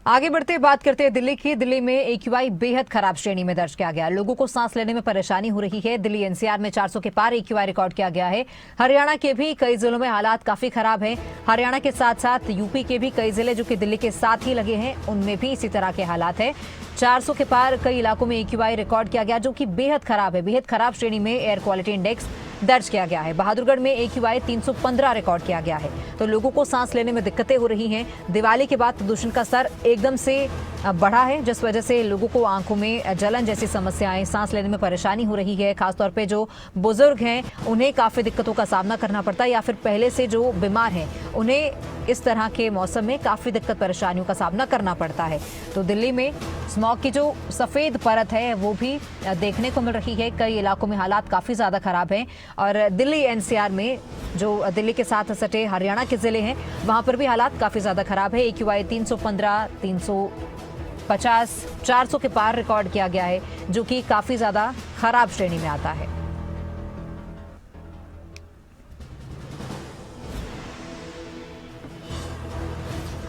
आगे बढ़ते बात करते हैं दिल्ली की। दिल्ली में एक्यूआई बेहद खराब श्रेणी में दर्ज किया गया। लोगों को सांस लेने में परेशानी हो रही है। दिल्ली एनसीआर में 400 के पार एक्यूआई रिकॉर्ड किया गया है। हरियाणा के भी कई जिलों में हालात काफी खराब हैं। हरियाणा के साथ साथ यूपी के भी कई जिले जो कि दिल्ली के साथ ही लगे हैं, उनमें भी इसी तरह के हालात है। 400 के पार कई इलाकों में एक्यूआई रिकॉर्ड किया गया, जो कि बेहद खराब है। बेहद खराब श्रेणी में एयर क्वालिटी इंडेक्स दर्ज किया गया है। बहादुरगढ़ में एक्यूआई 315 रिकॉर्ड किया गया है। तो लोगों को सांस लेने में दिक्कतें हो रही हैं। दिवाली के बाद प्रदूषण का स्तर एकदम से बढ़ा है, जिस वजह से लोगों को आंखों में जलन जैसी समस्याएं, सांस लेने में परेशानी हो रही है। खासतौर पे जो बुजुर्ग हैं, उन्हें काफी दिक्कतों का सामना करना पड़ता है, या फिर पहले से जो बीमार हैं, उन्हें इस तरह के मौसम में काफी दिक्कत परेशानियों का सामना करना पड़ता है। तो दिल्ली में स्मॉग की जो सफेद परत है वो भी देखने को मिल रही है। कई इलाकों में हालात काफी ज्यादा खराब हैं। और दिल्ली एनसीआर में जो दिल्ली के साथ सटे हरियाणा के जिले हैं, वहां पर भी हालात काफी ज्यादा खराब है। एक्यूआई 315, 350, 400 के पार रिकॉर्ड किया गया है, जो कि काफी ज्यादा खराब श्रेणी में आता है।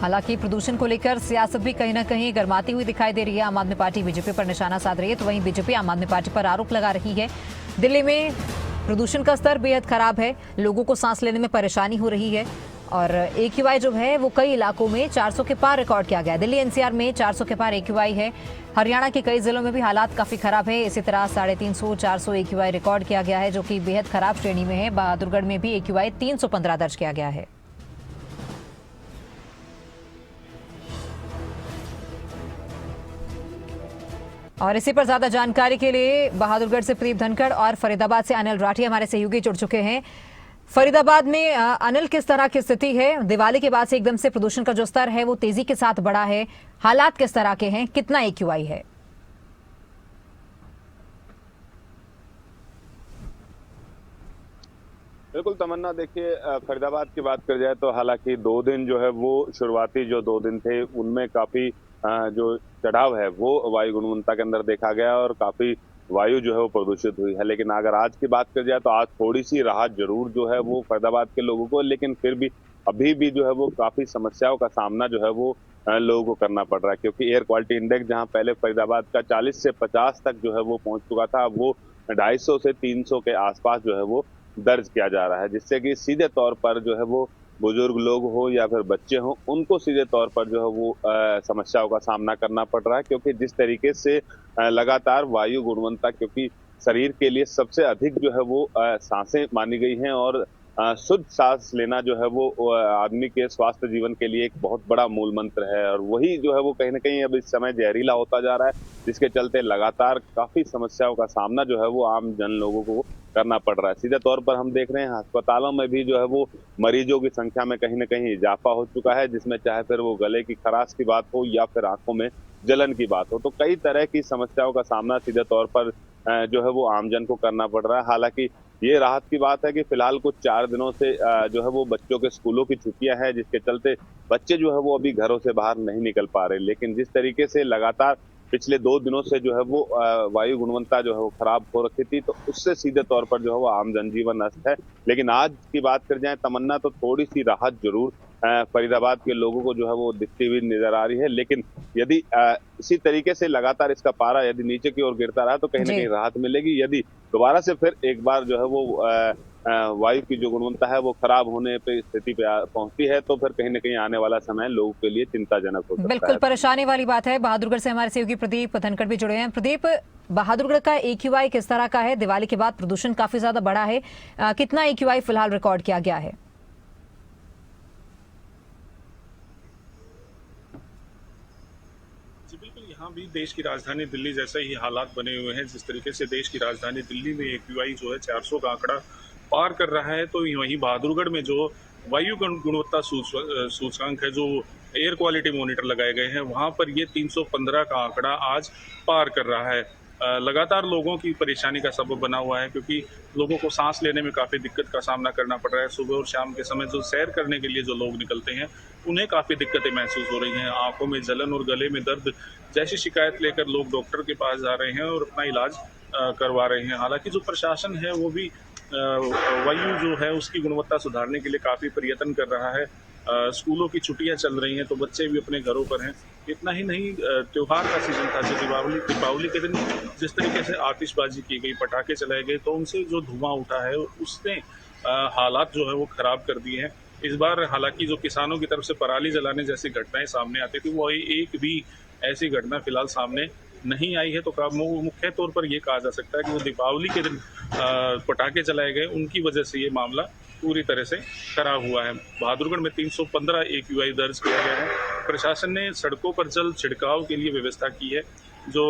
हालांकि प्रदूषण को लेकर सियासत भी कहीं ना कहीं गर्माती हुई दिखाई दे रही है। आम आदमी पार्टी बीजेपी पर निशाना साध रही है, तो वहीं बीजेपी आम आदमी पार्टी पर आरोप लगा रही है। दिल्ली में प्रदूषण का स्तर बेहद खराब है, लोगों को सांस लेने में परेशानी हो रही है। और एक्यूआई जो है वो कई इलाकों में 400 के पार रिकॉर्ड किया गया है। दिल्ली एनसीआर में 400 के पार एक्यूआई है। हरियाणा के कई जिलों में भी हालात काफी खराब है। इसी तरह 350, 400 एक्यूआई रिकॉर्ड किया गया है, जो कि बेहद खराब श्रेणी में है। बहादुरगढ़ में भी एक्यूआई 315 दर्ज किया गया है। और इसी पर ज्यादा जानकारी के लिए बहादुरगढ़ से प्रदीप धनखड़ और फरीदाबाद से अनिल राठी हमारे सहयोगी जुड़ चुके हैं। फरीदाबाद में अनिल, किस तरह की स्थिति है? दिवाली के बाद से एकदम से प्रदूषण का जो स्तर है वो तेजी के साथ बढ़ा है। हालात किस तरह के हैं? कितना एक्यूआई है? बिल्कुल तमन्ना, देखिए फरीदाबाद की बात कर जाए तो हालांकि 2 दिन जो है वो शुरुआती जो 2 दिन थे उनमें काफी जो चढ़ाव है वो वायु गुणवत्ता के अंदर देखा गया और काफी वायु जो है वो प्रदूषित हुई है। लेकिन अगर आज की बात कर जाए तो आज थोड़ी सी राहत जरूर जो है वो फरीदाबाद के लोगों को, लेकिन फिर भी अभी भी जो है वो काफी समस्याओं का सामना जो है वो लोगों को करना पड़ रहा है। क्योंकि एयर क्वालिटी इंडेक्स जहां पहले फरीदाबाद का 40 से 50 तक जो है वो पहुंच चुका था, अब वो 250 से 300 के आसपास जो है वो दर्ज किया जा रहा है, जिससे कि सीधे तौर पर जो है वो बुजुर्ग लोग हो या फिर बच्चे हो, उनको सीधे तौर पर जो है वो समस्याओं का सामना करना पड़ रहा है। क्योंकि जिस तरीके से लगातार वायु गुणवत्ता, क्योंकि शरीर के लिए सबसे अधिक जो है वो सांसें मानी गई हैं और शुद्ध सांस लेना जो है वो आदमी के स्वास्थ्य जीवन के लिए एक बहुत बड़ा मूल मंत्र है, और वही जो है वो कहीं ना कहीं अब इस समय जहरीला होता जा रहा है, जिसके चलते लगातार काफी समस्याओं का सामना जो है वो आम जन लोगों को करना पड़ रहा है। सीधे तौर पर हम देख रहे हैं अस्पतालों में भी जो है वो मरीजों की संख्या में कहीं ना कहीं इजाफा हो चुका है, जिसमें चाहे फिर वो गले की खराश की बात हो या फिर आंखों में जलन की बात हो, तो कई तरह की समस्याओं का सामना सीधे तौर पर जो है वो आमजन को करना पड़ रहा है। हालांकि ये राहत की बात है कि फिलहाल कुछ 4 दिनों से जो है वो बच्चों के स्कूलों की छुट्टियां हैं, जिसके चलते बच्चे जो है वो अभी घरों से बाहर नहीं निकल पा रहे। लेकिन जिस तरीके से लगातार पिछले 2 दिनों से जो है वो वायु गुणवत्ता जो है वो खराब हो रखी थी, तो उससे सीधे तौर पर जो है वो आम जनजीवन अस्त है। लेकिन आज की बात कर जाए तमन्ना, तो थोड़ी सी राहत जरूर फरीदाबाद के लोगों को जो है वो दिखती हुई नजर आ रही है। लेकिन यदि इसी तरीके से लगातार इसका पारा यदि नीचे की ओर गिरता रहा तो कहीं ना कहीं राहत मिलेगी। यदि दोबारा से फिर एक बार जो है वो वायु की जो गुणवत्ता है वो खराब होने पे स्थिति पे पहुंचती है, तो फिर कहीं ना कहीं आने वाला समय लोगों के लिए चिंताजनक हो सकता है। बिल्कुल परेशानी वाली बात है। बहादुरगढ़ से हमारे सहयोगी प्रदीप धनखड़ भी जुड़े हैं। प्रदीप, बहादुरगढ़ का एक्यूआई किस तरह का है? दिवाली के बाद प्रदूषण काफी ज्यादा बढ़ा है, कितना एक्यूआई फिलहाल रिकॉर्ड किया गया है? यहाँ भी देश की राजधानी दिल्ली जैसे ही हालात बने हुए हैं। जिस तरीके से देश की राजधानी दिल्ली में एक्यूआई जो है 400 का आंकड़ा पार कर रहा है, तो वहीं बहादुरगढ़ में जो वायु गुणवत्ता सूचकांक है, जो एयर क्वालिटी मॉनिटर लगाए गए हैं, वहाँ पर ये 315 का आंकड़ा आज पार कर रहा है। लगातार लोगों की परेशानी का सबब बना हुआ है, क्योंकि लोगों को सांस लेने में काफ़ी दिक्कत का सामना करना पड़ रहा है। सुबह और शाम के समय जो सैर करने के लिए जो लोग निकलते हैं, उन्हें काफ़ी दिक्कतें महसूस हो रही हैं। आंखों में जलन और गले में दर्द जैसी शिकायत लेकर लोग डॉक्टर के पास जा रहे हैं और अपना इलाज करवा रहे हैं। हालांकि जो प्रशासन है वो भी वायु जो है उसकी गुणवत्ता सुधारने के लिए काफ़ी प्रयत्न कर रहा है। स्कूलों की छुट्टियां चल रही हैं तो बच्चे भी अपने घरों पर हैं। इतना ही नहीं, त्योहार का सीजन था, जो दीपावली के दिन जिस तरीके से आतिशबाजी की गई, पटाखे चलाए गए, तो उनसे जो धुआं उठा है उसने हालात जो है वो खराब कर दिए हैं। इस बार हालांकि जो किसानों की तरफ से पराली जलाने जैसी घटनाएं सामने आती थी, वो एक भी ऐसी घटना फिलहाल सामने नहीं आई है। तो मुख्य तौर पर यह कहा जा सकता है कि वो दीपावली के दिन पटाखे चलाए गए, उनकी वजह से ये मामला पूरी तरह से खराब हुआ है। बहादुरगढ़ में 315 AQI दर्ज किया गया है। प्रशासन ने सड़कों पर जल छिड़काव के लिए व्यवस्था की है। जो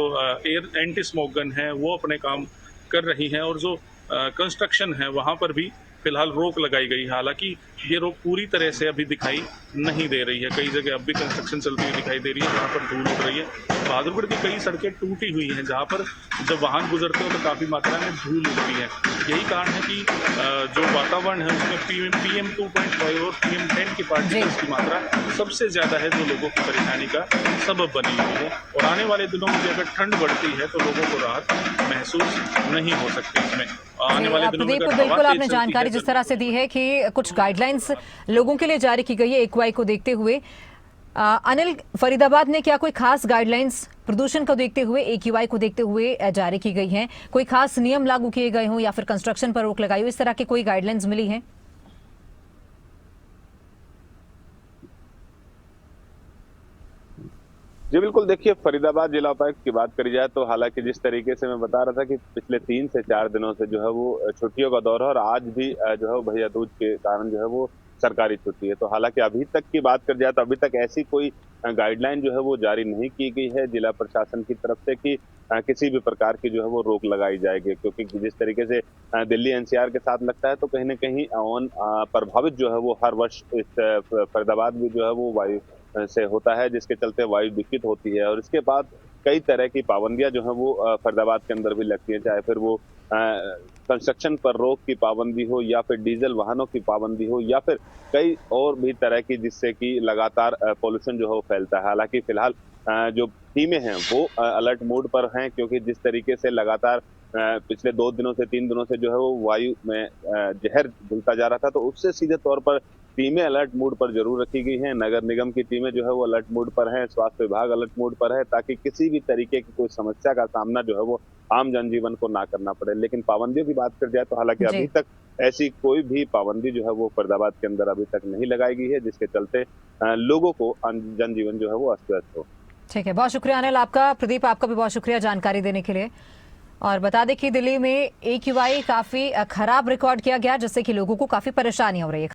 एयर एंटी स्मोक गन है वो अपने काम कर रही हैं, और जो कंस्ट्रक्शन है वहाँ पर भी फिलहाल रोक लगाई गई। हालांकि ये रोक पूरी तरह से अभी दिखाई नहीं दे रही है। कई जगह अब भी कंस्ट्रक्शन चलती हुई दिखाई दे रही है, जहाँ पर धूल उड़ रही है। बहादुरगढ़ की कई सड़कें टूटी हुई हैं, जहाँ पर जब वाहन गुजरते हो तो काफ़ी मात्रा में धूल उड़ती है। यही कारण है कि जो वातावरण है उसमें PM 2.5 और PM10 की पार्टिकल्स की मात्रा सबसे ज़्यादा है, जो लोगों की परेशानी का सबब बनी हुई है। और आने वाले दिनों में अगर ठंड बढ़ती है तो लोगों को राहत महसूस नहीं हो सकती इसमें। आने वाले दिनों में बिल्कुल आपने जानकारी जिस तरह से दी है कि कुछ गाइडलाइंस लोगों के लिए जारी की गई है AQI को देखते हुए। अनिल, फरीदाबाद में क्या कोई खास गाइडलाइंस प्रदूषण को देखते हुए, AQI को देखते हुए जारी की गई हैं? कोई खास नियम लागू किए गए हों या फिर कंस्ट्रक्शन पर रोक लगाई हो, इस तरह की कोई गाइडलाइंस मिली है? जी बिल्कुल, देखिए फरीदाबाद जिला उपायुक्त की बात करी जाए तो हालांकि जिस तरीके से मैं बता रहा था कि पिछले 3 से 4 दिनों से जो है वो छुट्टियों का दौर है, और आज भी जो है वो भैया दूज के कारण जो है वो सरकारी छुट्टी है। तो हालांकि अभी तक की बात कर जाए तो अभी तक ऐसी कोई गाइडलाइन जो है वो जारी नहीं की गई है जिला प्रशासन की तरफ से कि किसी भी प्रकार की जो है वो रोक लगाई जाएगी, क्योंकि जिस तरीके से दिल्ली NCR के साथ लगता है तो कहीं ना कहीं प्रभावित जो है वो हर वर्ष इस फरीदाबाद में जो है वो वायु से होता है, जिसके चलते वायु दूषित होती है। और इसके बाद कई तरह की पाबंदियां जो है वो फरीदाबाद के अंदर भी लगती है, चाहे फिर वो कंस्ट्रक्शन पर रोक की पाबंदी हो या फिर डीजल वाहनों की पाबंदी हो या फिर कई और भी तरह की, जिससे कि लगातार पोल्यूशन जो है वो फैलता है। हालांकि फिलहाल जो टीमें हैं वो अलर्ट मोड पर हैं, क्योंकि जिस तरीके से लगातार पिछले 2 दिनों से 3 दिनों से जो है वो वायु में जहर घुलता जा रहा था, तो उससे सीधे तौर पर टीमें अलर्ट मोड पर जरूर रखी गई हैं। नगर निगम की टीमें जो है वो अलर्ट मोड पर हैं, स्वास्थ्य विभाग अलर्ट मोड पर है, ताकि किसी भी तरीके की कोई समस्या का सामना जो है वो आम जनजीवन को ना करना पड़े। लेकिन पाबंदियों की बात कर जाए तो हालांकि अभी तक ऐसी कोई भी पाबंदी जो है वो फरीदाबाद के अंदर अभी तक नहीं लगाई गई है, जिसके चलते लोगों को जनजीवन जो है वो अस्त व्यस्त हो। ठीक है, बहुत शुक्रिया अनिल आपका। प्रदीप, आपका भी बहुत शुक्रिया जानकारी देने के लिए। और बता दें कि दिल्ली में AQI काफी खराब रिकॉर्ड किया गया, जिससे कि लोगों को काफी परेशानी हो रही है।